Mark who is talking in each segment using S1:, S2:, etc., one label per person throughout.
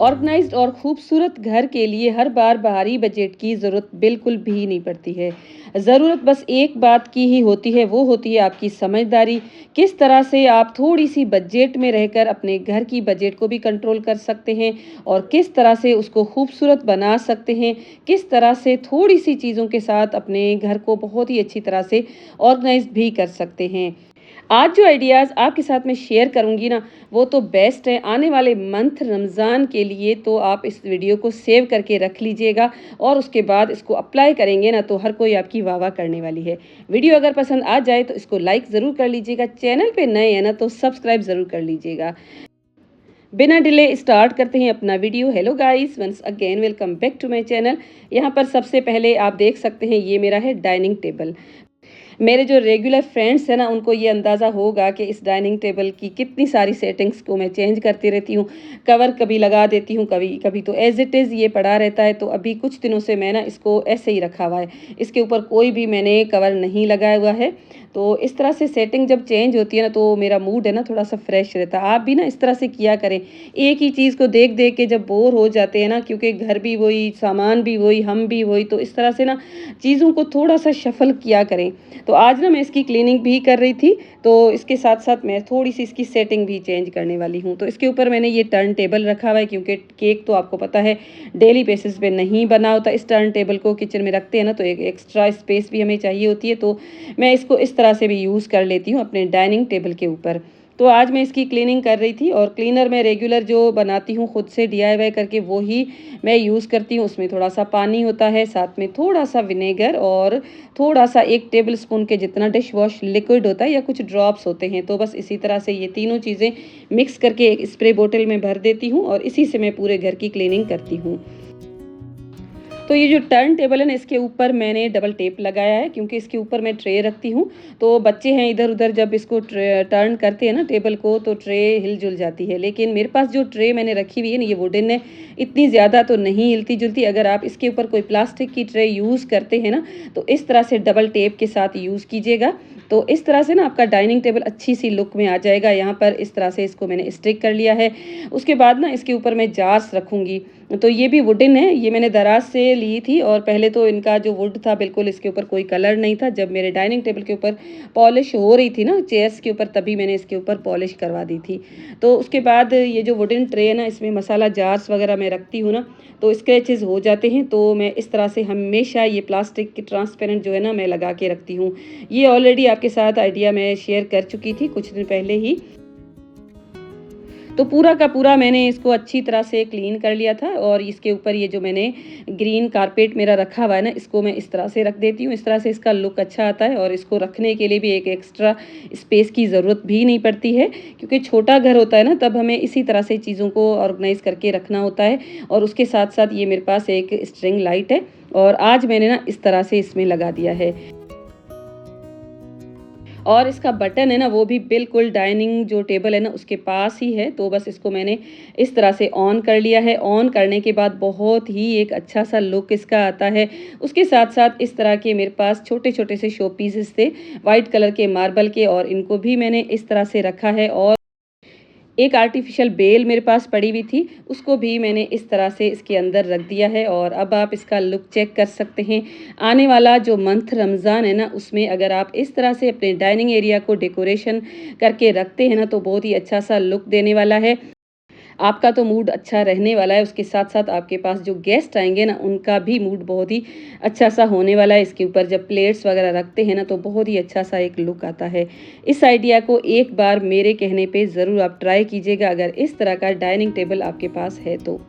S1: Organised और खूबसूरत घर के लिए हर बार बाहरी बजट की ज़रूरत बिल्कुल भी नहीं पड़ती है। ज़रूरत बस एक बात की ही होती है, वो होती है आपकी समझदारी। किस तरह से आप थोड़ी-सी बजट में रहकर अपने घर की बजट को भी कंट्रोल कर सकते हैं और किस तरह से उसको खूबसूरत बना सकते हैं, किस तरह से थोड़ी-सी चीज़ों के साथ अपने घर को बहुत ही अच्छी तरह से ऑर्गेनाइज़ भी कर सकते हैं। आज जो आइडियाज़ आपके साथ मैं शेयर करूँगी ना, वो तो बेस्ट है। आने वाले मंथ रमज़ान के लिए तो आप इस वीडियो को सेव करके रख लीजिएगा और उसके बाद इसको अप्लाई करेंगे ना, तो हर कोई आपकी वाह-वाह करने वाली है। वीडियो अगर पसंद आ जाए तो इसको लाइक ज़रूर कर लीजिएगा। चैनल पे नए हैं ना, तो सब्सक्राइब ज़रूर कर लीजिएगा। बिना डिले स्टार्ट करते हैं अपना video. Hello guys, once again welcome back to my channel. यहाँ पर सबसे पहले आप देख सकते हैं, ये मेरा है डाइनिंग टेबल। मेरे जो रेगुलर फ्रेंड्स हैं ना, उनको ये अंदाज़ा होगा कि इस डाइनिंग टेबल की कितनी सारी सेटिंग्स को मैं चेंज करती रहती हूँ। कवर कभी लगा देती हूँ, कभी कभी तो एज़ इट इज़ ये पड़ा रहता है। तो अभी कुछ दिनों से मैं ना इसको ऐसे ही रखा हुआ है। इसके ऊपर कोई भी मैंने कवर नहीं लगाया हुआ है। तो इस तरह से सेटिंग जब चेंज होती है ना, तो मेरा मूड है ना थोड़ा-सा फ्रेश रहता है। आप भी ना इस तरह से किया करें। एक ही चीज़ को देख-देख के जब बोर हो जाते हैं ना, क्योंकि घर भी वही, सामान भी वही, हम भी वही, तो इस तरह से ना चीज़ों को थोड़ा-सा शफ़ल किया करें। तो आज ना मैं इसकी क्लीनिंग भी कर रही थी, तो इसके साथ-साथ मैं थोड़ी-सी इसकी सेटिंग भी चेंज करने वाली हूँ। तो इसके ऊपर मैंने ये टर्न टेबल रखा हुआ है, क्योंकि केक तो आपको पता है डेली बेसिस पे नहीं बना होता। इस टर्न टेबल को किचन में रखते हैं ना, तो एक एक्स्ट्रा स्पेस भी हमें चाहिए होती है, तो मैं इसको इस तरह से भी यूज़ कर लेती हूँ अपने डाइनिंग टेबल के ऊपर। तो आज मैं इसकी क्लीनिंग कर रही थी, और क्लीनर मैं रेगुलर जो बनाती हूँ खुद से डीआईवाई करके, वो ही मैं यूज़ करती हूँ। उसमें थोड़ा-सा पानी होता है, साथ में थोड़ा-सा विनेगर और थोड़ा-सा 1 टेबल स्पून के जितना डिश वॉश लिक्विड होता है या कुछ ड्रॉप्स होते हैं। तो बस इसी तरह से ये तीनों चीज़ें मिक्स करके एक स्प्रे बोतल में भर देती हूँ और इसी से मैं पूरे घर की क्लीनिंग करती हूँ। तो ये जो टर्न टेबल है ना, इसके ऊपर मैंने डबल टेप लगाया है, क्योंकि इसके ऊपर मैं ट्रे रखती हूँ। तो बच्चे हैं इधर-उधर, जब इसको टर्न करते हैं ना टेबल को, तो ट्रे हिल-जुल जाती है। लेकिन मेरे पास जो ट्रे मैंने रखी हुई है ना, ये वुडन है, इतनी ज़्यादा तो नहीं हिलती-जुलती। अगर आप इसके ऊपर कोई प्लास्टिक की ट्रे यूज़ करते हैं ना, तो इस तरह से डबल टेप के साथ यूज़ कीजिएगा। तो इस तरह से ना आपका डाइनिंग टेबल अच्छी-सी लुक में आ जाएगा। यहाँ पर इस तरह से इसको मैंने स्टिक कर लिया है। उसके बाद ना इसके ऊपर मैं जार्स रखूँगी। तो ये भी वुडन है, ये मैंने दराज से ली थी, और पहले तो इनका जो वुड था बिल्कुल इसके ऊपर कोई कलर नहीं था। जब मेरे डाइनिंग टेबल के ऊपर पॉलिश हो रही थी ना, चेयर्स के ऊपर, तभी मैंने इसके ऊपर पॉलिश करवा दी थी। तो उसके बाद ये जो वुडन ट्रे है ना, इसमें मसाला जार्स वगैरह मैं रखती हूँ ना, तो स्क्रैचेस हो जाते हैं। तो मैं इस तरह से हमेशा ये प्लास्टिक की ट्रांसपेरेंट जो है ना, मैं लगा के रखती हूँ। ये ऑलरेडी आपके साथ आइडिया मैं शेयर कर चुकी थी कुछ दिन पहले ही। तो पूरा का पूरा मैंने इसको अच्छी तरह से क्लीन कर लिया था, और इसके ऊपर ये जो मैंने ग्रीन कारपेट मेरा रखा हुआ है ना, इसको मैं इस तरह से रख देती हूँ। इस तरह से इसका लुक अच्छा आता है, और इसको रखने के लिए भी एक एक्स्ट्रा स्पेस की ज़रूरत भी नहीं पड़ती है, क्योंकि छोटा घर होता है ना, तब हमें इसी तरह से चीज़ों को ऑर्गेनाइज़ करके रखना होता है। और उसके साथ-साथ ये मेरे पास एक स्ट्रिंग लाइट है, और आज मैंने ना इस तरह से इसमें लगा दिया है। और इसका बटन है ना, वो भी बिल्कुल डाइनिंग जो टेबल है ना, उसके पास ही है। तो बस इसको मैंने इस तरह से ऑन कर लिया है। ऑन करने के बाद बहुत ही एक अच्छा सा लुक इसका आता है। उसके साथ-साथ इस तरह के मेरे पास छोटे-छोटे से शो पीसेस थे, वाइट कलर के मार्बल के, और इनको भी मैंने इस तरह से रखा है। और एक आर्टिफ़िशियल बेल मेरे पास पड़ी हुई थी, उसको भी मैंने इस तरह से इसके अंदर रख दिया है। और अब आप इसका लुक चेक कर सकते हैं। आने वाला जो मंथ रमज़ान है ना, उसमें अगर आप इस तरह से अपने डाइनिंग एरिया को डेकोरेशन करके रखते हैं ना, तो बहुत ही अच्छा-सा लुक देने वाला है। आपका तो मूड अच्छा रहने वाला है, उसके साथ-साथ आपके पास जो गेस्ट आएँगे ना, उनका भी मूड बहुत ही अच्छा-सा होने वाला है। इसके ऊपर जब प्लेट्स वगैरह रखते हैं ना, तो बहुत ही अच्छा-सा एक लुक आता है। इस आइडिया को एक बार मेरे कहने पे ज़रूर आप ट्राई कीजिएगा, अगर इस तरह का डाइनिंग टेबल आपके पास है तो।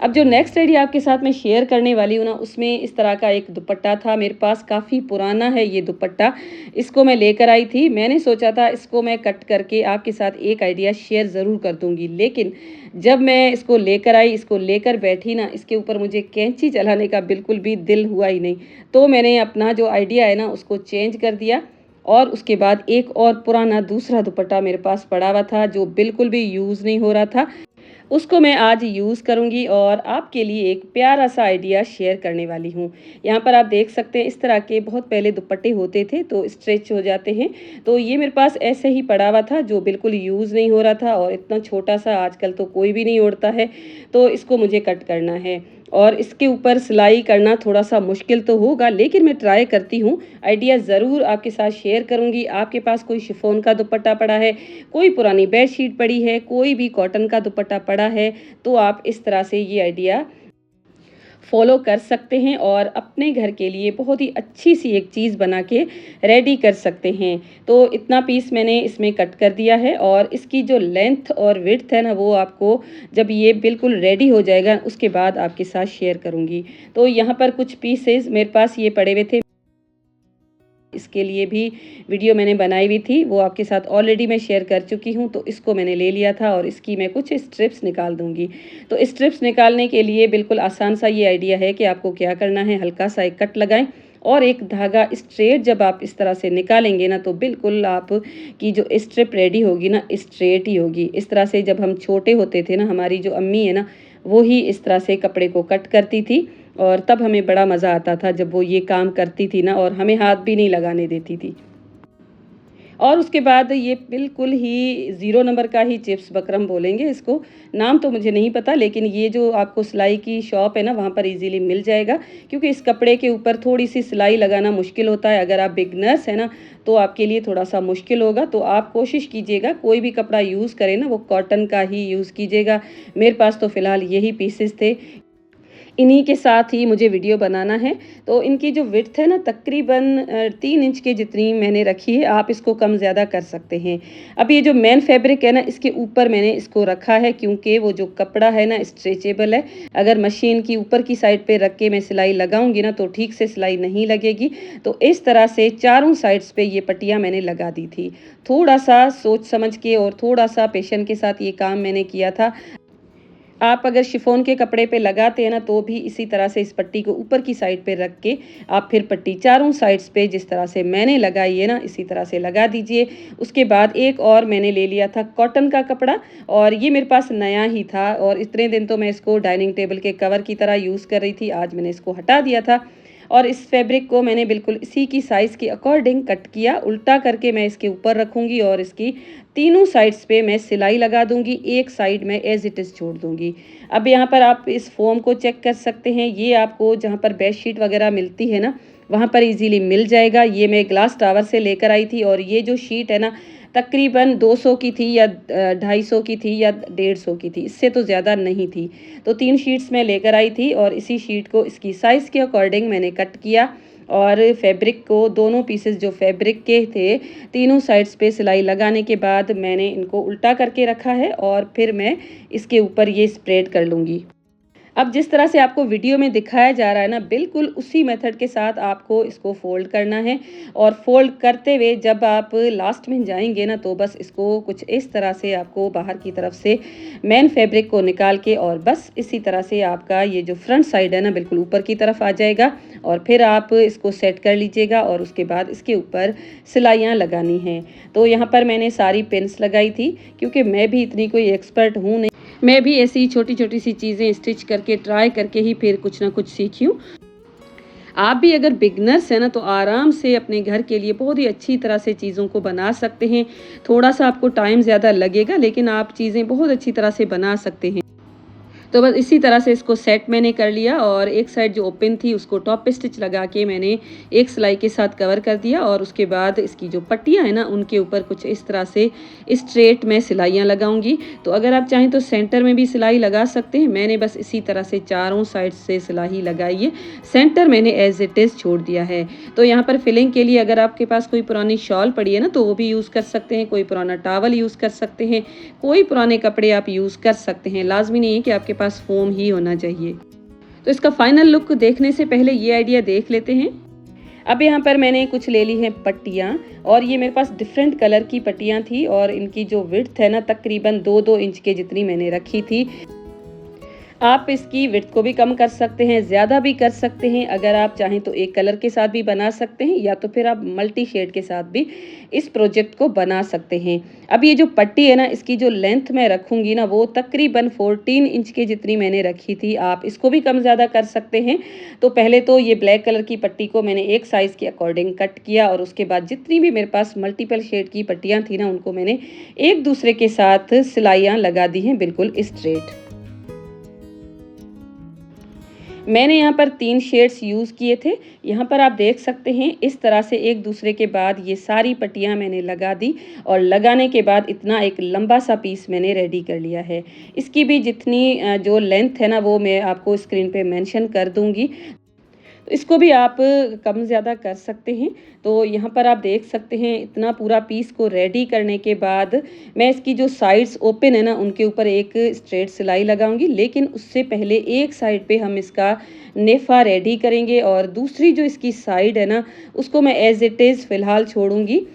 S1: अब जो नेक्स्ट आइडिया आपके साथ मैं शेयर करने वाली हूँ ना, उसमें इस तरह का एक दुपट्टा था मेरे पास, काफ़ी पुराना है ये दुपट्टा। इसको मैं लेकर आई थी। मैंने सोचा था इसको मैं कट करके आपके साथ एक आइडिया शेयर ज़रूर कर दूँगी। लेकिन जब मैं इसको लेकर आई, इसको लेकर बैठी ना, इसके ऊपर मुझे कैंची चलाने का बिल्कुल भी दिल हुआ ही नहीं। तो मैंने अपना जो आइडिया है ना, उसको चेंज कर दिया। और उसके बाद एक और पुराना दूसरा दुपट्टा मेरे पास पड़ा हुआ था, जो बिल्कुल भी यूज़ नहीं हो रहा था। उसको मैं आज यूज़ करूँगी और आपके लिए एक प्यारा सा आइडिया शेयर करने वाली हूँ। यहाँ पर आप देख सकते हैं इस तरह के बहुत पहले दुपट्टे होते थे तो स्ट्रेच हो जाते हैं। तो ये मेरे पास ऐसे ही पड़ा हुआ था जो बिल्कुल यूज़ नहीं हो रहा था और इतना छोटा-सा आजकल तो कोई भी नहीं ओढ़ता है। तो इसको मुझे कट करना है और इसके ऊपर सिलाई करना थोड़ा-सा मुश्किल तो होगा, लेकिन मैं ट्राई करती हूँ। आइडिया ज़रूर आपके साथ शेयर करूँगी। आपके पास कोई शिफॉन का दुपट्टा पड़ा है, कोई पुरानी बेडशीट पड़ी है, कोई भी कॉटन का दुपट्टा पड़ा है, तो आप इस तरह से ये आइडिया फॉलो कर सकते हैं और अपने घर के लिए बहुत ही अच्छी सी एक चीज़ बना के रेडी कर सकते हैं। तो इतना पीस मैंने इसमें कट कर दिया है और इसकी जो लेंथ और विड्थ है ना, वो आपको जब ये बिल्कुल रेडी हो जाएगा उसके बाद आपके साथ शेयर करूँगी। तो यहाँ पर कुछ पीसेस मेरे पास ये पड़े हुए थे, इसके लिए भी वीडियो मैंने बनाई हुई थी, वो आपके साथ ऑलरेडी मैं शेयर कर चुकी हूँ। तो इसको मैंने ले लिया था और इसकी मैं कुछ स्ट्रिप्स निकाल दूँगी। तो स्ट्रिप्स निकालने के लिए बिल्कुल आसान सा ये आइडिया है कि आपको क्या करना है, हल्का सा एक कट लगाएँ और एक धागा स्ट्रेट जब आप इस तरह से निकालेंगे ना, तो बिल्कुल आप की जो स्ट्रिप रेडी होगी ना, स्ट्रेट ही होगी। इस तरह से जब हम छोटे होते थे ना, हमारी जो अम्मी है ना, वो ही इस तरह से कपड़े को कट करती थी और तब हमें बड़ा मज़ा आता था जब वो ये काम करती थी ना, और हमें हाथ भी नहीं लगाने देती थी। और उसके बाद ये बिल्कुल ही ज़ीरो नंबर का ही चिप्स बकरम बोलेंगे इसको, नाम तो मुझे नहीं पता, लेकिन ये जो आपको सिलाई की शॉप है ना, वहाँ पर इजीली मिल जाएगा, क्योंकि इस कपड़े के ऊपर थोड़ी सी सिलाई लगाना मुश्किल होता है। अगर आप बिगनर्स है ना, तो आपके लिए थोड़ा सा मुश्किल होगा। तो आप कोशिश कीजिएगा कोई भी कपड़ा यूज़ करें ना, वो कॉटन का ही यूज़ कीजिएगा। मेरे पास तो फ़िलहाल यही पीसेस थे, इन्हीं के साथ ही मुझे वीडियो बनाना है। तो इनकी जो विड्थ है ना, तकरीबन 3 इंच के जितनी मैंने रखी है। आप इसको कम ज़्यादा कर सकते हैं। अब ये जो मेन फैब्रिक है ना, इसके ऊपर मैंने इसको रखा है, क्योंकि वो जो कपड़ा है ना, स्ट्रेचेबल है। अगर मशीन की ऊपर की साइड पे रख के मैं सिलाई लगाऊंगी ना, तो ठीक से सिलाई नहीं लगेगी। तो इस तरह से चारों साइड्स पे ये पट्टियाँ मैंने लगा दी थी। थोड़ा सा सोच समझ के और थोड़ा सा पेशेंस के साथ ये काम मैंने किया था। आप अगर शिफॉन के कपड़े पे लगाते हैं ना, तो भी इसी तरह से इस पट्टी को ऊपर की साइड पे रख के आप फिर पट्टी चारों साइड्स पे जिस तरह से मैंने लगाई है ना, इसी तरह से लगा दीजिए। उसके बाद एक और मैंने ले लिया था कॉटन का कपड़ा, और ये मेरे पास नया ही था और इतने दिन तो मैं इसको डाइनिंग टेबल के कवर की तरह यूज़ कर रही थी। आज मैंने इसको हटा दिया था और इस फैब्रिक को मैंने बिल्कुल इसी की साइज़ के अकॉर्डिंग कट किया। उल्टा करके मैं इसके ऊपर रखूँगी और इसकी तीनों साइड्स पे मैं सिलाई लगा दूँगी, एक साइड में एज इट इज़ छोड़ दूँगी। अब यहाँ पर आप इस फॉर्म को चेक कर सकते हैं। ये आपको जहाँ पर बेडशीट वगैरह मिलती है ना, वहाँ पर इजीली मिल जाएगा। ये मैं ग्लास टावर से लेकर आई थी और ये जो शीट है ना, तकरीबन 200 की थी या 250 की थी या 150 की थी, इससे तो ज़्यादा नहीं थी। तो 3 शीट्स मैं लेकर आई थी और इसी शीट को इसकी साइज़ के अकॉर्डिंग मैंने कट किया और फैब्रिक को, दोनों पीसेस जो फैब्रिक के थे, तीनों साइड्स पे सिलाई लगाने के बाद मैंने इनको उल्टा करके रखा है और फिर मैं इसके ऊपर ये स्प्रेड कर लूँगी। अब जिस तरह से आपको वीडियो में दिखाया जा रहा है ना, बिल्कुल उसी मेथड के साथ आपको इसको फोल्ड करना है और फोल्ड करते हुए जब आप लास्ट में जाएंगे ना, तो बस इसको कुछ इस तरह से आपको बाहर की तरफ से मेन फैब्रिक को निकाल के और बस इसी तरह से आपका ये जो फ्रंट साइड है ना, बिल्कुल ऊपर की तरफ आ जाएगा और फिर आप इसको सेट कर लीजिएगा और उसके बाद इसके ऊपर सिलाइयाँ लगानी हैं। तो यहाँ पर मैंने सारी पिन्स लगाई थी, क्योंकि मैं भी इतनी कोई एक्सपर्ट हूँ नहीं, मैं भी ऐसी छोटी छोटी सी चीज़ें स्टिच करके ट्राई करके ही फिर कुछ ना कुछ सीखी हूँ। आप भी अगर बिगनर्स हैं ना, तो आराम से अपने घर के लिए बहुत ही अच्छी तरह से चीज़ों को बना सकते हैं। थोड़ा सा आपको टाइम ज़्यादा लगेगा, लेकिन आप चीज़ें बहुत अच्छी तरह से बना सकते हैं। तो बस इसी तरह से इसको सेट मैंने कर लिया और एक साइड जो ओपन थी उसको टॉप पे स्टिच लगा के मैंने एक सिलाई के साथ कवर कर दिया और उसके बाद इसकी जो पट्टियाँ हैं ना, उनके ऊपर कुछ इस तरह से स्ट्रेट में सिलाइयाँ लगाऊंगी। तो अगर आप चाहें तो सेंटर में भी सिलाई लगा सकते हैं। मैंने बस इसी तरह से चारों साइड से सिलाई लगाई है, सेंटर मैंने एज इट इज़ छोड़ दिया है। तो यहाँ पर फिलिंग के लिए अगर आपके पास कोई पुरानी शॉल पड़ी है ना, तो वो भी यूज़ कर सकते हैं, कोई पुराना टावल यूज़ कर सकते हैं, कोई पुराने कपड़े आप यूज़ कर सकते हैं। लाजमी नहीं है कि आपके पास फोम ही होना चाहिए। तो इसका फाइनल लुक देखने से पहले ये आइडिया देख लेते हैं। अब यहाँ पर मैंने कुछ ले ली हैं पट्टियाँ और ये मेरे पास डिफरेंट कलर की पट्टियाँ थी और इनकी जो विड्थ है ना, तकरीबन 2-2 इंच के जितनी मैंने रखी थी। आप इसकी विड्थ को भी कम कर सकते हैं, ज़्यादा भी कर सकते हैं। अगर आप चाहें तो एक कलर के साथ भी बना सकते हैं या तो फिर आप मल्टी शेड के साथ भी इस प्रोजेक्ट को बना सकते हैं। अब ये जो पट्टी है ना, इसकी जो लेंथ मैं रखूँगी ना, वो तकरीबन 14 इंच के जितनी मैंने रखी थी। आप इसको भी कम ज़्यादा कर सकते हैं। तो पहले तो ये ब्लैक कलर की पट्टी को मैंने एक साइज़ के अकॉर्डिंग कट किया और उसके बाद जितनी भी मेरे पास मल्टीपल शेड की पट्टियाँ थी ना, उनको मैंने एक दूसरे के साथ सिलाइयाँ लगा दी हैं बिल्कुल स्ट्रेट। मैंने यहाँ पर 3 शेड्स यूज़ किए थे। यहाँ पर आप देख सकते हैं इस तरह से एक दूसरे के बाद ये सारी पट्टियाँ मैंने लगा दी और लगाने के बाद इतना एक लंबा सा पीस मैंने रेडी कर लिया है। इसकी भी जितनी जो लेंथ है ना, वो मैं आपको स्क्रीन पे मेंशन कर दूँगी। तो इसको भी आप कम ज़्यादा कर सकते हैं। तो यहाँ पर आप देख सकते हैं इतना पूरा पीस को रेडी करने के बाद मैं इसकी जो साइड्स ओपन है ना, उनके ऊपर एक स्ट्रेट सिलाई लगाऊंगी। लेकिन उससे पहले एक साइड पे हम इसका नेफा रेडी करेंगे और दूसरी जो इसकी साइड है ना, उसको मैं एज इट इज़ फ़िलहाल छोड़ूंगी।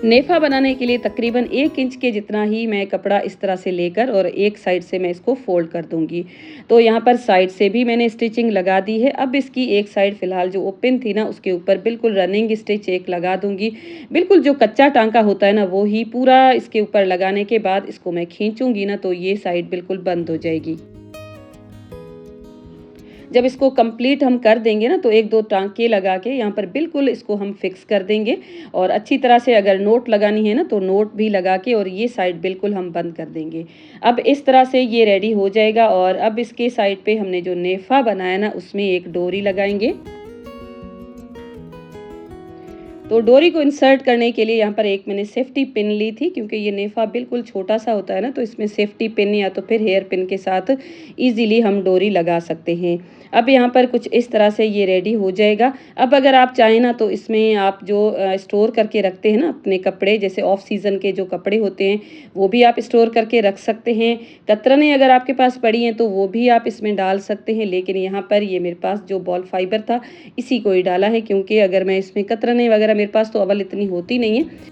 S1: नेफा बनाने के लिए तकरीबन 1 इंच के जितना ही मैं कपड़ा इस तरह से लेकर और एक साइड से मैं इसको फोल्ड कर दूंगी। तो यहाँ पर साइड से भी मैंने स्टिचिंग लगा दी है। अब इसकी एक साइड फ़िलहाल जो ओपन थी ना, उसके ऊपर बिल्कुल रनिंग स्टिच एक लगा दूंगी। बिल्कुल जो कच्चा टांका होता है ना, वो ही पूरा इसके ऊपर लगाने के बाद इसको मैं खींचूंगी ना, तो ये साइड बिल्कुल बंद हो जाएगी। जब इसको कंप्लीट हम कर देंगे ना, तो 1-2 टाँके लगा के यहाँ पर बिल्कुल इसको हम फिक्स कर देंगे और अच्छी तरह से अगर नोट लगानी है ना, तो नोट भी लगा के और ये साइड बिल्कुल हम बंद कर देंगे। अब इस तरह से ये रेडी हो जाएगा और अब इसके साइड पे हमने जो नेफा बनाया ना, उसमें एक डोरी लगाएंगे। तो डोरी को इंसर्ट करने के लिए यहाँ पर एक मैंने सेफ्टी पिन ली थी, क्योंकि ये नेफा बिल्कुल छोटा सा होता है ना, तो इसमें सेफ्टी पिन या तो फिर हेयर पिन के साथ इजीली हम डोरी लगा सकते हैं। अब यहाँ पर कुछ इस तरह से ये रेडी हो जाएगा। अब अगर आप चाहें ना, तो इसमें आप जो स्टोर करके रखते हैं ना अपने कपड़े, जैसे ऑफ सीज़न के जो कपड़े होते हैं, वो भी आप स्टोर करके रख सकते हैं। कतरनें अगर आपके पास पड़ी हैं तो वो भी आप इसमें डाल सकते हैं। लेकिन यहाँ पर ये मेरे पास जो बॉल फाइबर था, इसी को ही डाला है, क्योंकि अगर मैं इसमें कतरनें वगैरह मेरे पास तो अवल इतनी होती नहीं है।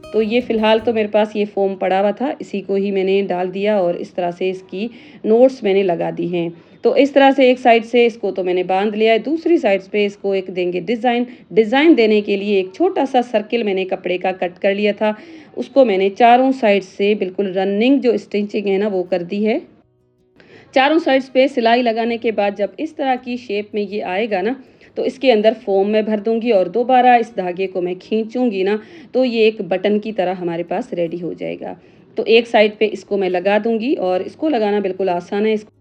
S1: तो ये फ़िलहाल तो मेरे पास ये फ़ोम पड़ा हुआ था, इसी को ही मैंने डाल दिया और इस तरह से इसकी नोट्स मैंने लगा दी हैं। तो इस तरह से एक साइड से इसको तो मैंने बांध लिया है, दूसरी साइड पे इसको एक देंगे डिज़ाइन। डिज़ाइन देने के लिए एक छोटा-सा सर्किल मैंने कपड़े का कट कर लिया था, उसको मैंने चारों साइड से बिल्कुल रनिंग जो स्टिचिंग है ना, वो कर दी है। चारों साइड्स पे सिलाई लगाने के बाद जब इस तरह की शेप में ये आएगा ना, तो इसके अंदर फोम मैं भर दूंगी और दोबारा इस धागे को मैं खींचूंगी ना, तो ये एक बटन की तरह हमारे पास रेडी हो जाएगा। तो एक साइड पे इसको मैं लगा दूंगी और इसको लगाना बिल्कुल आसान है। इसको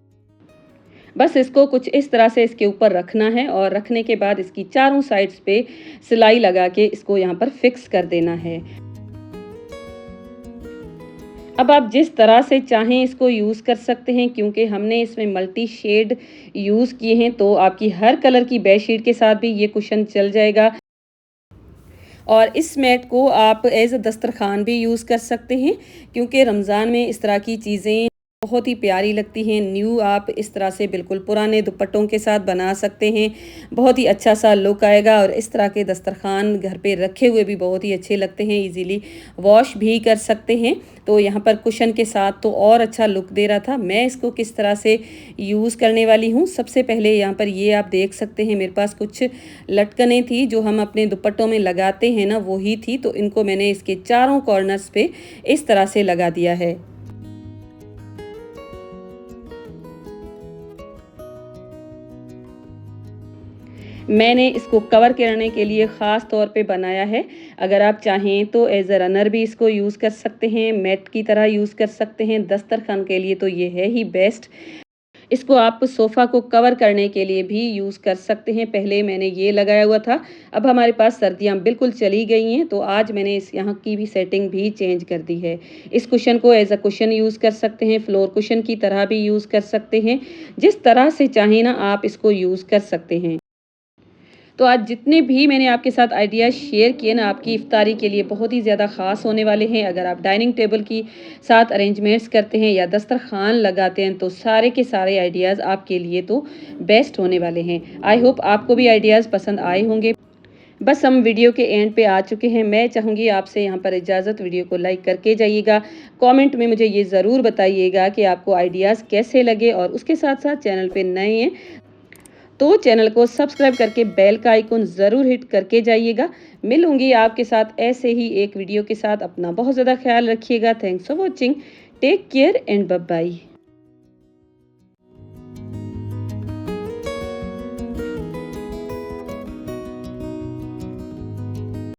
S1: बस इसको कुछ इस तरह से इसके ऊपर रखना है और रखने के बाद इसकी चारों साइड्स पे सिलाई लगा के इसको यहाँ पर फिक्स कर देना है। अब आप जिस तरह से चाहें इसको यूज़ कर सकते हैं, क्योंकि हमने इसमें मल्टी शेड यूज़ किए हैं, तो आपकी हर कलर की बेडशीट के साथ भी ये कुशन चल जाएगा। और इस मैट को आप एज अ दस्तरखान भी यूज़ कर सकते हैं, क्योंकि रमज़ान में इस तरह की चीज़ें बहुत ही प्यारी लगती हैं। न्यू आप इस तरह से बिल्कुल पुराने दुपट्टों के साथ बना सकते हैं, बहुत ही अच्छा सा लुक आएगा। और इस तरह के दस्तरखान घर पे रखे हुए भी बहुत ही अच्छे लगते हैं, इजीली वॉश भी कर सकते हैं। तो यहाँ पर कुशन के साथ तो और अच्छा लुक दे रहा था। मैं इसको किस तरह से यूज़ करने वाली हूँ, सबसे पहले यहाँ पर ये आप देख सकते हैं, मेरे पास कुछ लटकनें थी जो हम अपने दुपट्टों में लगाते हैं ना, वो ही थी। तो इनको मैंने इसके चारों कॉर्नर्स पे इस तरह से लगा दिया है। मैंने इसको कवर करने के लिए ख़ास तौर पे बनाया है। अगर आप चाहें तो एज़ अ रनर भी इसको यूज़ कर सकते हैं, मैट की तरह यूज़ कर सकते हैं। दस्तरखान के लिए तो ये है ही बेस्ट। इसको आप सोफ़ा को कवर करने के लिए भी यूज़ कर सकते हैं। पहले मैंने ये लगाया हुआ था, अब हमारे पास सर्दियाँ बिल्कुल चली गई हैं, तो आज मैंने इस यहाँ की भी सेटिंग भी चेंज कर दी है। इस कुशन को एज़ अ कुशन यूज़ कर सकते हैं, फ्लोर कुशन की तरह भी यूज़ कर सकते हैं। जिस तरह से चाहें ना आप इसको यूज़ कर सकते हैं। तो आज जितने भी मैंने आपके साथ आइडियाज़ शेयर किए ना, आपकी इफ्तारी के लिए बहुत ही ज़्यादा ख़ास होने वाले हैं। अगर आप डाइनिंग टेबल की साथ अरेंजमेंट्स करते हैं या दस्तरखान लगाते हैं, तो सारे के सारे आइडियाज़ आपके लिए तो बेस्ट होने वाले हैं। आई होप आपको भी आइडियाज़ पसंद आए होंगे। बस हम वीडियो के एंड पे आ चुके हैं। मैं चाहूँगी आपसे यहाँ पर इजाज़त, वीडियो को लाइक करके जाइएगा। कमेंट में मुझे ये ज़रूर बताइएगा कि आपको आइडियाज़ कैसे लगे, और उसके साथ-साथ चैनल पे नए हैं तो चैनल को सब्सक्राइब करके बेल का आइकन ज़रूर हिट करके जाइएगा। मिलूँगी आपके साथ ऐसे ही एक वीडियो के साथ। अपना बहुत ज़्यादा ख़्याल रखिएगा। Thanks for watching. Take care and bye bye.